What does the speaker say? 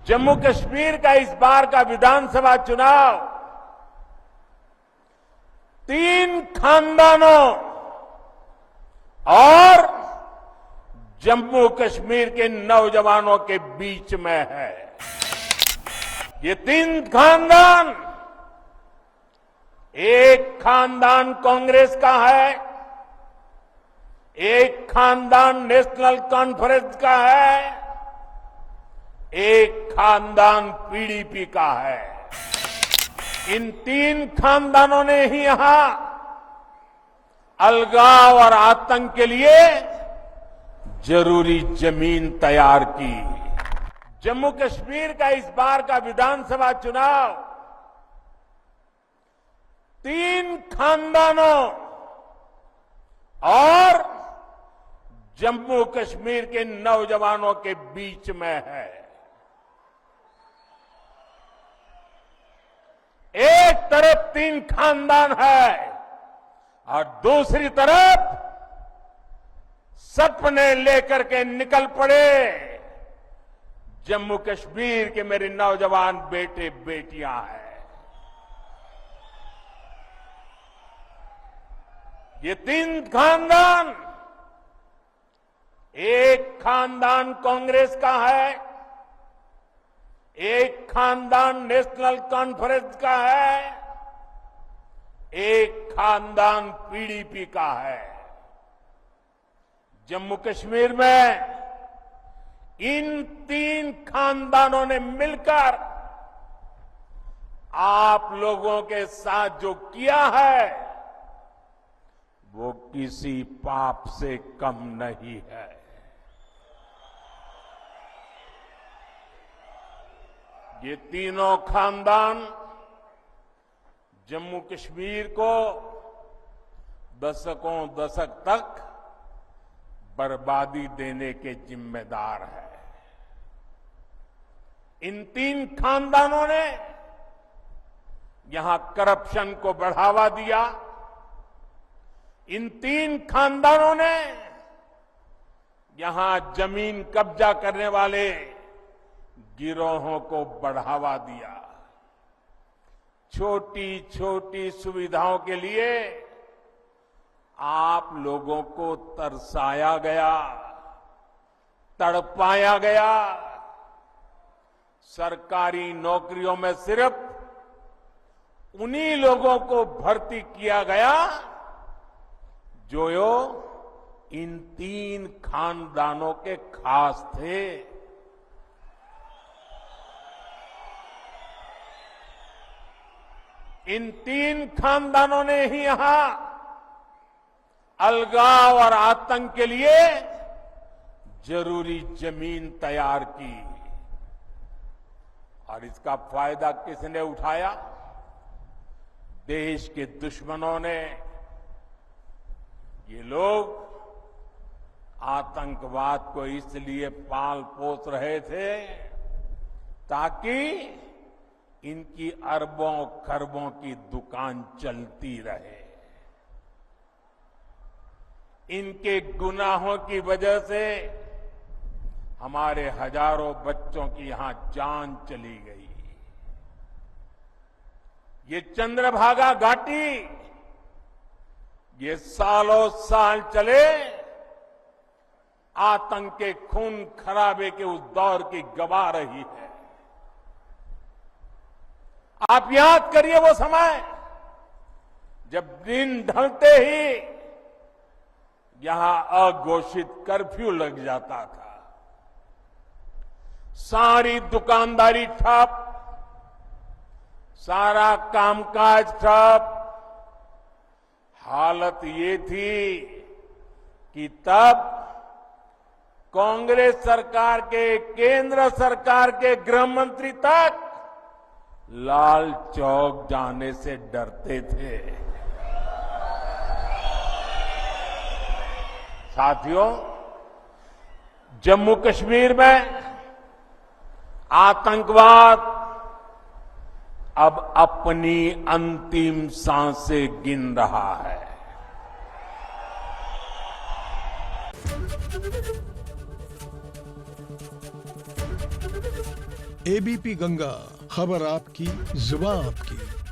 जम्मू कश्मीर का इस बार का विधानसभा चुनाव 3 खानदानों और जम्मू कश्मीर के नौजवानों के बीच में है। ये 3 खानदान, एक खानदान कांग्रेस का है, एक खानदान नेशनल कॉन्फ्रेंस का है, एक खानदान पीडीपी का है। इन 3 खानदानों ने ही यहां अलगाव और आतंक के लिए जरूरी जमीन तैयार की। जम्मू कश्मीर का इस बार का विधानसभा चुनाव 3 खानदानों और जम्मू कश्मीर के नौजवानों के बीच में है। एक तरफ 3 खानदान है और दूसरी तरफ सपने लेकर के निकल पड़े जम्मू कश्मीर के मेरे नौजवान बेटे बेटियां हैं। ये 3 खानदान, एक खानदान कांग्रेस का है, एक खानदान नेशनल कॉन्फ्रेंस का है, एक खानदान पीडीपी का है। जम्मू कश्मीर में इन 3 खानदानों ने मिलकर आप लोगों के साथ जो किया है वो किसी पाप से कम नहीं है। ये तीनों खानदान जम्मू कश्मीर को दशक तक बर्बादी देने के जिम्मेदार है। इन 3 खानदानों ने यहां करप्शन को बढ़ावा दिया। इन 3 खानदानों ने यहां जमीन कब्जा करने वाले गिरोहों को बढ़ावा दिया। छोटी छोटी सुविधाओं के लिए आप लोगों को तरसाया गया, तड़पाया गया। सरकारी नौकरियों में सिर्फ उन्हीं लोगों को भर्ती किया गया जो इन 3 खानदानों के खास थे। इन 3 खानदानों ने ही यहां अलगाव और आतंक के लिए जरूरी जमीन तैयार की और इसका फायदा किसने उठाया? देश के दुश्मनों ने। ये लोग आतंकवाद को इसलिए पाल पोस रहे थे ताकि इनकी अरबों खरबों की दुकान चलती रहे। इनके गुनाहों की वजह से हमारे हजारों बच्चों की यहां जान चली गई। ये चंद्रभागा घाटी ये सालों साल चले आतंक के खून खराबे के उस दौर की गवाह रही है। आप याद करिए वो समय जब दिन ढलते ही यहां अघोषित कर्फ्यू लग जाता था। सारी दुकानदारी ठप, सारा कामकाज ठप। हालत ये थी कि तब कांग्रेस सरकार के, केंद्र सरकार के गृह मंत्री तक लाल चौक जाने से डरते थे। साथियों, जम्मू कश्मीर में आतंकवाद अब अपनी अंतिम सांसें गिन रहा है। एबीपी गंगा, खबर आपकी, जुबान आपकी।